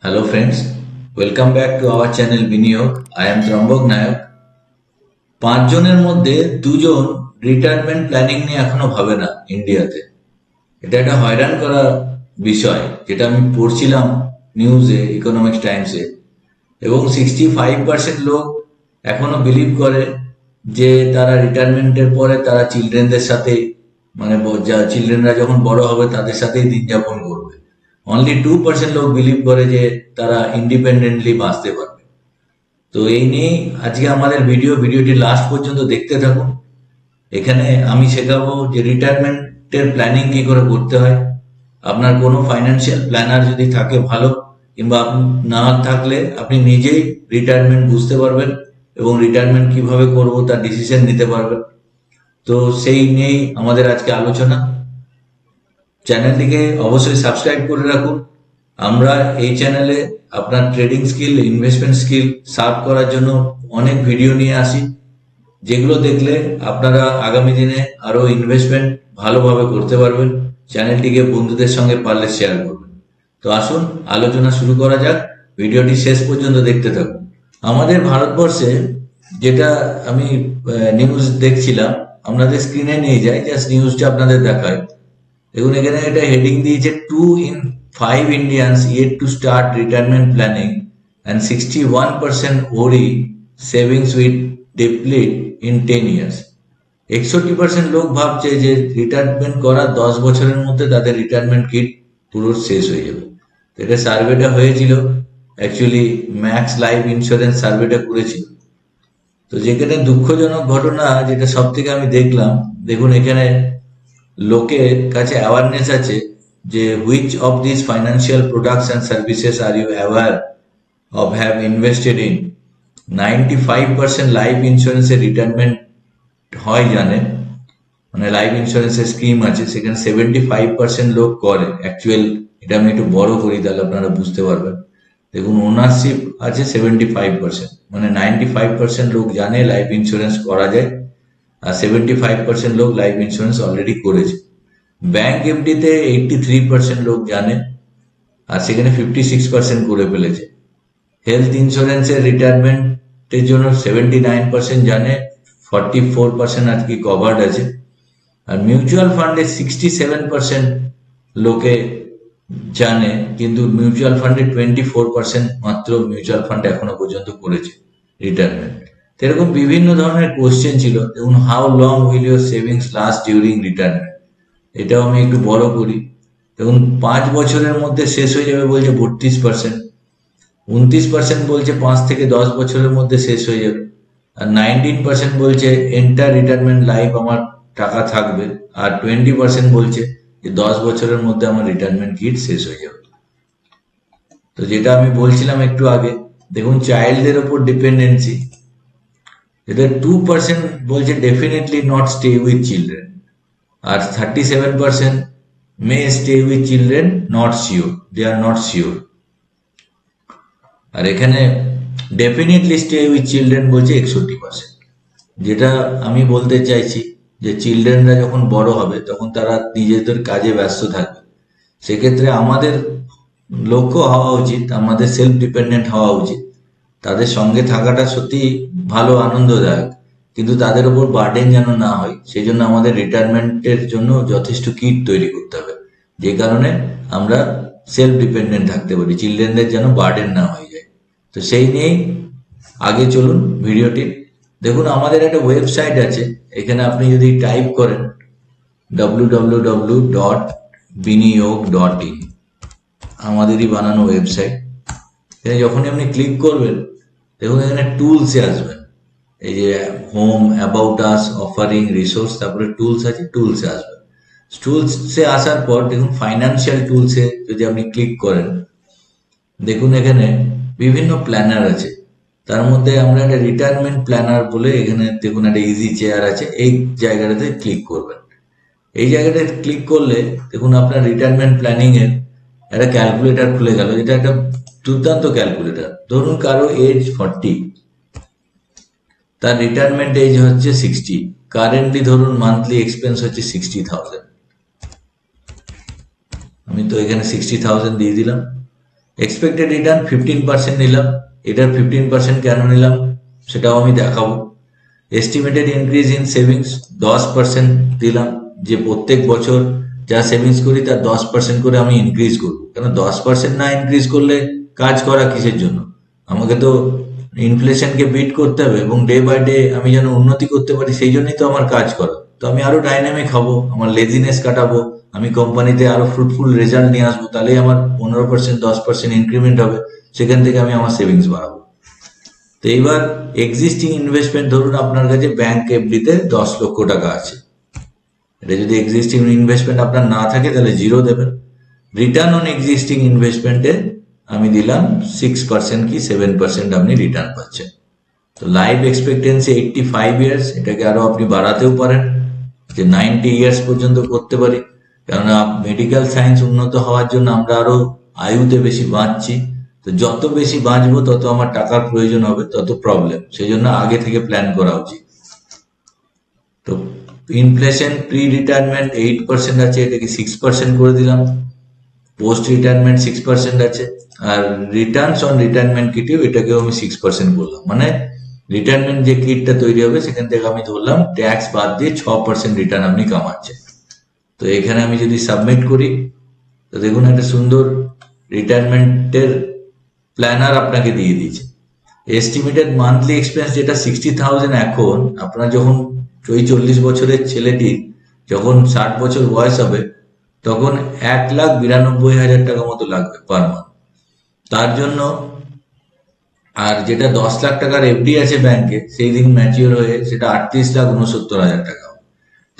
Hello friends, welcome back to our channel Biniyog. I am Trambok Nayak. 5 জনের মধ্যে 2জন retirement planning নিয়ে এখনো ভাবে না ইন্ডিয়াতে। এটা একটা হয়রান করা বিষয়, যেটা আমি পড়ছিলাম নিউজে, ইকোনমিক্স টাইমসে। এবং 65% লোক এখনো বিলিভ করে যে তারা রিটায়ারমেন্টের পরে তারা চিলড্রেনদের সাথে, মানে চিলড্রেনরা যখন বড় হবে তাদের সাথেই দিন যাপন করবে। অনলি 2% লোক বিলিভ করে যে তারা ইন্ডিপেন্ডেন্টলি বাঁচতে পারবে। তো এই নিয়েই আজকে আমাদের ভিডিওটি লাস্ট পর্যন্ত দেখতে থাকুন। এখানে আমি শেখাবো যে রিটায়ারমেন্টের প্ল্যানিং কি করে করতে হয়। আপনার কোনো ফাইন্যান্সিয়াল প্ল্যানার যদি থাকে ভালো, কিংবা না থাকলে আপনি নিজেই রিটায়ারমেন্ট বুঝতে পারবেন এবং রিটায়ারমেন্ট কিভাবে করব তার ডিসিশন নিতে পারবেন। তো সেই নিয়েই আমাদের আজকে আলোচনা। চ্যানেলটিকে অবশ্যই সাবস্ক্রাইব করে রাখুন। আমরা এই চ্যানেলে আপনার trading skill, investment skill sharp করার জন্য অনেক ভিডিও নিয়ে আসি, যেগুলো দেখলে আপনারা আগামী দিনে আরো ইনভেস্টমেন্ট ভালোভাবে করতে পারবেন। চ্যানেলটিকে বন্ধুদের সঙ্গে পারলে শেয়ার করবেন। তো আসুন আলোচনা শুরু করা যাক, ভিডিওটি শেষ পর্যন্ত দেখতে থাকুন। আমাদের ভারতবর্ষে যেটা আমি নিউজ দেখছিলাম, আপনাদের স্ক্রিনে নিয়ে যাই, জাস্ট নিউজটা আপনাদের দেখায়। দেখুন এখানে একটা হেডিং দিয়েছে 2 in 5 Indians yet to start retirement planning and 61% worry savings will deplete in 10 years. 61% লোক ভাবছে যে রিটায়ারমেন্ট করার 10 বছরের মধ্যে তাদের রিটায়ারমেন্ট কিট পুরো শেষ হয়ে যাবে। এটা সার্ভেটা হয়েছিল, অ্যাকচুয়ালি ম্যাক্স লাইফ ইন্স্যুরেন্স সার্ভেটা করেছিল। তো যেখানে দুঃখজনক ঘটনা, যেটা সব থেকে আমি দেখলাম, দেখুন এখানে লোকের কাছে অ্যাওয়ারনেস আছে যে which of this financial products and services are you aware of have invested in. 95% life ইন্স্যুরেন্সের রিটায়ারমেন্ট হয় জানেন, মানে লাইফ ইন্স্যুরেন্সের স্কিম আছে, সেখানে 75% লোক করে অ্যাকচুয়াল। এটা আমি একটু বড় করি তাহলে আপনারা বুঝতে পারবেন। দেখুন ওনারশিপ আছে 75%, মানে 95% লোক জানে লাইফ ইন্স্যুরেন্স করা যায়, আর 75% লোক লাইফ ইন্স্যুরেন্স অলরেডি করেছে। ব্যাংক এফডিতে 83% লোক জানে, আর সেখানে 56% করে ফেলেছে। হেলথ ইন্স্যুরেন্সের রিটায়ারমেন্টের জন্য 79% জানে, 44% আর কি কভার্ড আছে। আর মিউচুয়াল ফান্ডে 67% লোকে জানে, কিন্তু মিউচুয়াল ফান্ডে 24% মাত্র মিউচুয়াল ফান্ড এখনো পর্যন্ত করেছে রিটায়ারমেন্ট। এরকম বিভিন্ন ধরনের কোশ্চেন ছিল। দেখুন how long will your savings last during retirement, এটাও আমি একটু বড় করি। দেখুন 5 বছরের মধ্যে শেষ হয়ে যাবে বলছে 32%, 29% বলছে 5 থেকে 10 বছরের মধ্যে শেষ হয়ে যাবে, আর 19% বলছে এন্টার রিটায়ারমেন্ট লাইফ আমার টাকা থাকবে, আর 20% বলছে যে 10 বছরের মধ্যে আমার রিটায়ারমেন্ট কিট শেষ হয়ে যাবে। তো যেটা আমি বলছিলাম একটু আগে, দেখুন চাইল্ডদের ওপর ডিপেন্ডেন্সি, এটা 2% বলছে definitely not stay with children, আর 37% may stay with children not sure, they are not sure. আর এখানে ডেফিনেটলি স্টে উইথ চিলড্রেন বলছে 61%। যেটা আমি বলতে চাইছি যে চিলড্রেনরা যখন বড় হবে তখন তারা নিজেদের কাজে ব্যস্ত থাকবে। সেক্ষেত্রে আমাদের লক্ষ্য হওয়া উচিত, আমাদের সেলফ ডিপেন্ডেন্ট হওয়া উচিত। তাদের সঙ্গে থাকাটা সত্যি ভালো, আনন্দদায়ক, কিন্তু তাদের উপর বার্ডেন যেন না হয়। সেই জন্য আমাদের রিটায়ারমেন্টের জন্য যথেষ্ট কিট তৈরি করতে হবে, যে কারণে আমরা সেলফ ডিপেন্ডেন্ট থাকতে পারি, চিলড্রেনদের যেন বার্ডেন না হয়ে যায়। তো সেই নিয়েই আগে চলুন ভিডিওটি। দেখুন আমাদের একটা ওয়েবসাইট আছে, এখানে আপনি যদি টাইপ করেন www.biniyog.in, আমাদেরই বানানো ওয়েবসাইট। এখানে যখনই আপনি ক্লিক করবেন, দেখুন এখানে টুলসে আসবেন, এই যে home, about us, offering, resource, তারপরে টুলস আছে, টুলসে আসবেন। টুলসে আসার পর দেখুন ফাইন্যান্সিয়াল টুলসে যদি আপনি ক্লিক করেন, দেখুন এখানে বিভিন্ন প্ল্যানার আছে। তার মধ্যে আমরা একটা রিটায়ারমেন্ট প্ল্যানার বলে, এখানে দেখুন একটা ইজি চেয়ার আছে, এই জায়গাটাতে ক্লিক করবেন। এই জায়গাটাতে ক্লিক করলে দেখুন আপনার রিটায়ারমেন্ট প্ল্যানিং এর একটা ক্যালকুলেটর খুলে গেল। এটা একটা দুর্দান্ত ক্যালকুলেটর। ধরুন কারো এজ 40, তার রিটায়ারমেন্ট এজ হচ্ছে 60, কারেন্টলি ধরুন মান্থলি এক্সপেন্স হচ্ছে 60,000। আমি তো এখানে 60,000 দিয়ে দিলাম। এক্সপেক্টেড রিটার্ন 15% নিলাম। এটার 15% কেন নিলাম সেটাও আমি দেখাবো। এস্টিমেটেড ইনক্রিজ ইন সেভিংস 10% দিলাম, যে প্রত্যেক বছর যা সেভিংস করি তার 10% করে আমি ইনক্রিজ করবো। কেন 10% না ইনক্রিজ করলে কাজ করা কিসের জন্য? আমাকে তো ইনফ্লেশনকে বিট করতে হবে এবং ডে বাই ডে আমি যেন উন্নতি করতে পারি, সেই জন্যই তো আমার কাজ করা। তো আমি আরো ডাইনামিক হবো, আমার লেজিনেস কাটাবো, আমি কোম্পানিতে আরো ফ্রুটফুল রেজাল্ট নিয়ে আসবো, তাহলেই আমার 15% 10% ইনক্রিমেন্ট হবে, সেখান থেকে আমি আমার সেভিংস বাড়াবো। তো এইবার এক্সিস্টিং ইনভেস্টমেন্ট, ধরুন আপনার কাছে ব্যাংক এফডিতে 10 লক্ষ টাকা আছে। এটা যদি এক্সিস্টিং ইনভেস্টমেন্ট আপনার না থাকে তাহলে 0 দেবেন। রিটার্ন অন এক্সিস্টিং ইনভেস্টমেন্টে আমি দিলাম 6% কি 7% আপনি রিটার্ন পাচ্ছেন। তো লাইফ এক্সপেক্টেন্সি 85 ইয়ার্স, এটাকে আরো আপনি বাড়াতেও পারেন, যে 90 ইয়ার্স পর্যন্ত করতে পারি। কেননা মেডিকেল সায়েন্স উন্নত হওয়ার জন্য আমরা আরো আয়ুতে বেশি বাঁচছি। তো যত বেশি বাঁচবো তত আমার টাকার প্রয়োজন হবে, তত প্রবলেম, সেই জন্য আগে থেকে প্ল্যান করা উচিত। তো ইনফ্লেশন প্রি রিটায়ারমেন্ট 8% আছে, এটাকে 6% করে দিলাম। পোস্ট রিটায়ারমেন্ট 6% আছে, আর রিটার্নস অন রিটায়ারমেন্ট কিটেও এটাকেও আমি 6% করলাম। মানে রিটায়ারমেন্ট যে কিটটা তৈরি হবে সেখান থেকে আমি ধরলাম ট্যাক্স বাদ দিয়ে 6% রিটার্ন আপনি কামাচ্ছেন। তো এখানে আমি যদি সাবমিট করি, তো দেখুন একটা সুন্দর রিটায়ারমেন্টের প্ল্যানার আপনাকে দিয়ে দিয়েছে। এস্টিমেটেড মান্থলি এক্সপেন্স যেটা 60,000, এখন আপনার যখন ওই 40 বছরের ছেলেটি যখন 60 বছর বয়স হবে তখন 1,92,000 টাকা মতো লাগবে পার মান্থ। তার জন্য, আর যেটা 10 লাখ টাকার এফডি আছে ব্যাংকে, সেই দিন ম্যাচিওর হয়ে সেটা 38,69,000 টাকা।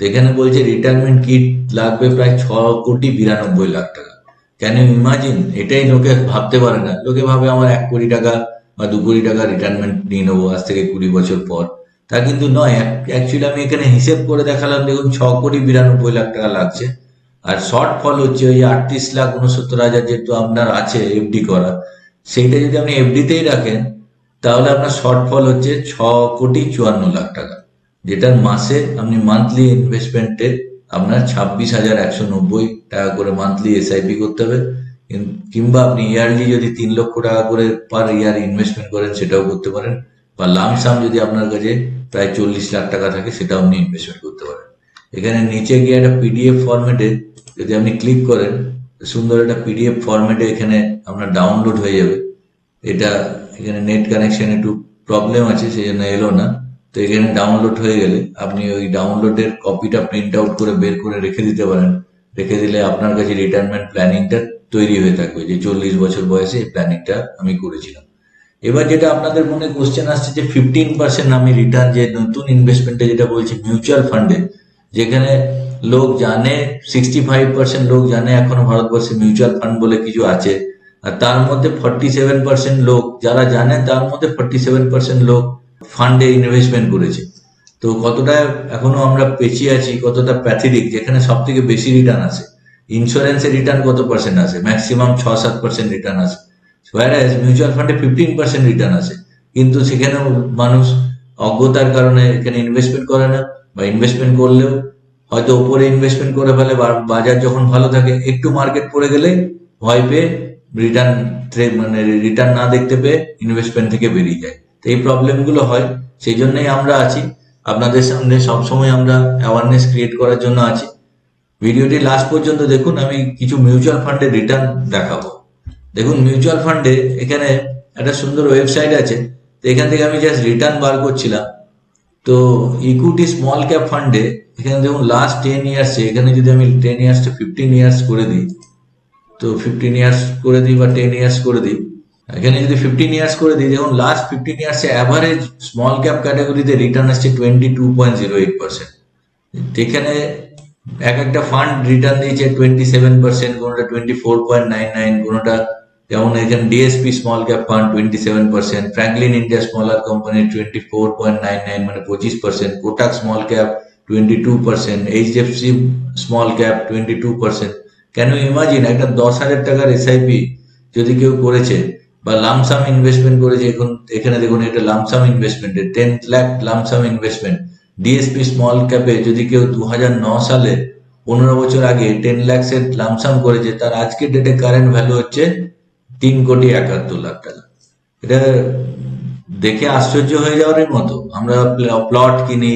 তো এখানে বলছে রিটায়ারমেন্ট কিট লাগবে প্রায় 6,92,00,000 টাকা। Can you imagine? এটাই লোকে ভাবতে পারে না। লোকে ভাবে আমার 1 কোটি টাকা বা 2 কোটি টাকা রিটায়ারমেন্ট নিয়ে নেবো আজ থেকে 20 বছর পর। তা কিন্তু নয়। অ্যাকচুয়ালি আমি এখানে হিসেব করে দেখালাম, দেখুন 6,92,00,000 টাকা লাগছে। আর শর্ট ফল হচ্ছে ওই 38,69,000 যেহেতু আপনার আছে এফডি করা, সেইটা যদি আপনি এফডিতেই রাখেন তাহলে আপনার শর্ট ফল হচ্ছে 6,54,00,000 টাকা, যেটার মাসে আপনি মান্থলি ইনভেস্টমেন্টে আপনার 26,190 টাকা করে মান্থলি এসআইপি করতে হবে। কিংবা আপনি ইয়ারলি যদি 3 লক্ষ টাকা করে পার ইয়ার ইনভেস্টমেন্ট করেন সেটাও করতে পারেন, বা লামসাম যদি আপনার কাছে প্রায় 40 লাখ টাকা থাকে সেটাও আপনি ইনভেস্টমেন্ট করতে পারেন। এখানে নিচে গিয়ে একটা পিডিএফ ফরম্যাটে যদি আপনি ক্লিক করেন, সুন্দর একটা পিডিএফ ফরম্যাটে এখানে আপনার ডাউনলোড হয়ে যাবে। এটা এখানে নেট কানেকশন একটু প্রবলেম আছে, সেই জন্য এলো না। তো এখানে ডাউনলোড হয়ে গেলে আপনি ওই ডাউনলোডের কপিটা প্রিন্ট আউট করে বের করে রেখে দিতে পারেন। রেখে দিলে আপনার কাছে রিটায়ারমেন্ট প্ল্যানিংটা তৈরি হয়ে থাকবে, যে 40 বছর বয়সে এই প্ল্যানিংটা আমি করেছিলাম। এবার যেটা আপনাদের মনে কোশ্চেন আসছে যে 15% আমি রিটার্ন, যে নতুন ইনভেস্টমেন্টে যেটা বলছি মিউচুয়াল ফান্ডে, যেখানে লোক জানে 65% লোক জানে এখনো ভারতবর্ষে মিউচুয়াল ফান্ড বলে কিছু আছে। আর তার মধ্যে 47% লোক যারা জানে, তার মধ্যে 47% লোক ফান্ডে ইনভেস্টমেন্ট করেছে। তো কতটা এখনো আমরা পেছিয়ে আছি, কতটা প্যাথেটিক, যেখানে সব থেকে বেশি রিটার্ন আসে। ইন্স্যুরেন্সের রিটার্ন কত পার্সেন্ট আসে? ম্যাক্সিমাম 6-7% রিটার্ন আসে। মিউচুয়াল ফান্ডে 15% রিটার্ন আসে, কিন্তু সেখানে মানুষ অজ্ঞতার কারণে এখানে ইনভেস্টমেন্ট করে না, বা ইনভেস্টমেন্ট করলেও হয়তো উপরে ইনভেস্টমেন্ট করে ফেলে। বাজার যখন ভালো থাকে, একটু মার্কেট পড়ে গেলে ভয় পেয়ে রিটার্ন, মানে রিটার্ন না দেখতে পেয়ে ইনভেস্টমেন্ট থেকে বেরিয়ে যায়। তো এই প্রবলেম গুলো হয়, সেই জন্যই আমরা আছি আপনাদের সামনে, সবসময় আমরা অ্যাওয়ারনেস ক্রিয়েট করার জন্য আছি। ভিডিওটি লাস্ট পর্যন্ত দেখুন, আমি কিছু মিউচুয়াল ফান্ডের রিটার্ন দেখাবো। দেখুন মিউচুয়াল ফান্ডে এখানে একটা সুন্দর ওয়েবসাইট আছে। তো এখান থেকে আমি জাস্ট রিটার্ন বার করছিলাম। তো ইকুইটি স্মল ক্যাপ ফান্ডে এখানে দেখুন লাস্ট 10 ইয়ার্সে, এখানে যদি আমি 10 ইয়ার্সটা 15 ইয়ার্স করে দিই, তো 15 ইয়ার্স করে দিই বা 10 ইয়ার্স করে দিই, এখানে যদি 15 ইয়ার্স করে দিই, দেখুন লাস্ট 15 ইয়ার্সে অ্যাভারেজ স্মল ক্যাপ ক্যাটাগরিতে রিটার্ন আসছে 22.08%। এখানে এক একটা ফান্ড রিটার্ন দিয়েছে 27%, কোনোটা 24.99, কোনোটা যেমন এখানে DSP small cap fund 27%, Franklin India smaller company 24.99 মানে 25%, Kotak small cap 22%, HDFC small cap 22%। Can you imagine একটা 10,000 টাকার এসআইপি যদি কেউ করেছে বা লামসাম ইনভেস্টমেন্ট করেছে, এখন এখানে দেখুন এটা lump sum investment, 10 lakh lump sum investment. DSP small ক্যাপে যদি কেউ 2009 সালে 15 বছর আগে 10 লাখস এর লামসাম করেছে, তার আজকের ডেটে কারেন্ট ভ্যালু হচ্ছে 3,71,00,000 টাকা। এটা দেখে আশ্চর্য হয়ে যাওয়ার মতো। আমরা প্লট কিনি,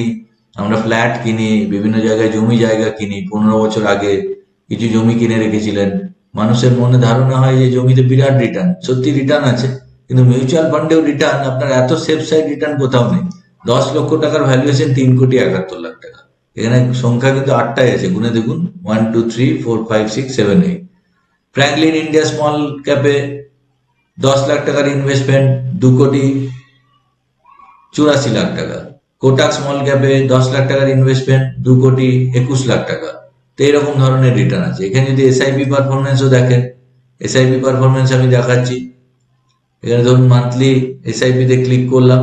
আমরা ফ্ল্যাট কিনি, বিভিন্ন জায়গায় জমি জায়গা কিনি। 15 বছর আগে কিছু জমি কিনে রেখেছিলেন। মানুষের মনে ধারণা হয় যে জমিতে বিরাট রিটার্ন, সত্যি রিটার্ন আছে, কিন্তু মিউচুয়াল ফান্ডেও রিটার্ন, আপনার এত সেফ সাইড রিটার্ন কোথাও নেই। 10 লক্ষ টাকার ভ্যালুয়েশন 3,71,00,000 টাকা। এখানে সংখ্যা কিন্তু 8টাই আছে, গুনে দেখুন 1 2 3 4 5 6 7 8। ফ্র্যাঙ্কলিন ইন্ডিয়া স্মল ক্যাপে 10 লাখ টাকার ইনভেস্টমেন্ট 2,84,00,000 টাকা। কোটাক স্মল ক্যাপে 10 লাখ টাকার ইনভেস্টমেন্ট 2,21,00,000 টাকা। তো এরকম ধরনের রিটার্ন আছে। এখানে যদি এসআইপি পারফরমেন্সও দেখেন, এসআইপি পারফরমেন্স আমি দেখাচ্ছি। এখানে ধরুন মান্থলি এসআইপি তে ক্লিক করলাম।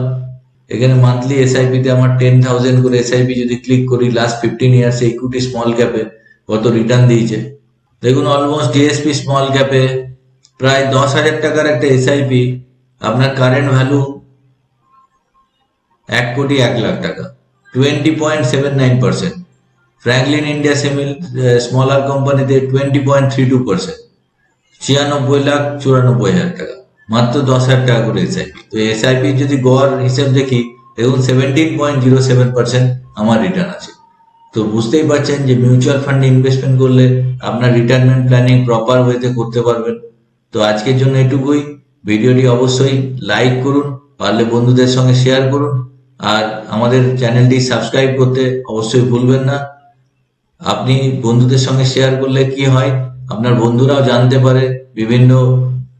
এখানে মান্থলি এসআইপি তে আমার 10,000 করে এসআইপি যদি ক্লিক করি, লাস্ট 15 ইয়ার্স ইকুইটি স্মল ক্যাপে কত রিটার্ন দিয়েছে দেখুন। অলমোস্ট ডিএসপি স্মল ক্যাপে প্রায় 10,000 টাকার একটা এসআইপি, আপনার কারেন্ট ভ্যালু 1,01,00,000 টাকা, 20.79%। ফ্র্যাঙ্কলিন ইন্ডিয়া স্মলার কোম্পানিতে 20.32%, 96,94,000 টাকা, মাত্র 10,000 টাকা করে এসআইপি। তো এসআইপি যদি গড় হিসেব দেখি, দেখুন 17.07% আমার রিটার্ন আছে। তো বুঝতেই পারছেন যে মিউচুয়াল ফান্ডে ইনভেস্টমেন্ট করলে আপনার রিটায়ারমেন্ট প্ল্যানিং প্রপার ওয়েতে করতে পারবেন। তো আজকের জন্য এটুকুই। ভিডিওটি অবশ্যই লাইক করুন, পারলে বন্ধুদের সঙ্গে শেয়ার করুন, আর আমাদের চ্যানেলটি সাবস্ক্রাইব করতে অবশ্যই ভুলবেন না। আপনি বন্ধুদের সঙ্গে শেয়ার করলে কি হয়, আপনার বন্ধুরাও জানতে পারে বিভিন্ন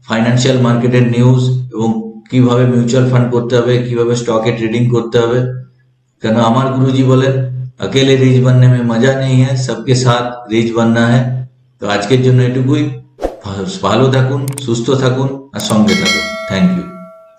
ফাইন্যান্সিয়াল মার্কেটের নিউজ এবং কিভাবে মিউচুয়াল ফান্ড করতে হবে, কিভাবে স্টকে ট্রেডিং করতে হবে। কেন আমার গুরুজি বলেন, अकेले রিচ बनने में मजा नहीं है, सबके साथ রিচ बनना है। তো আজকের জন্য এটুকুই। ভালো থাকুন, সুস্থ থাকুন আর সঙ্গে থাকুন।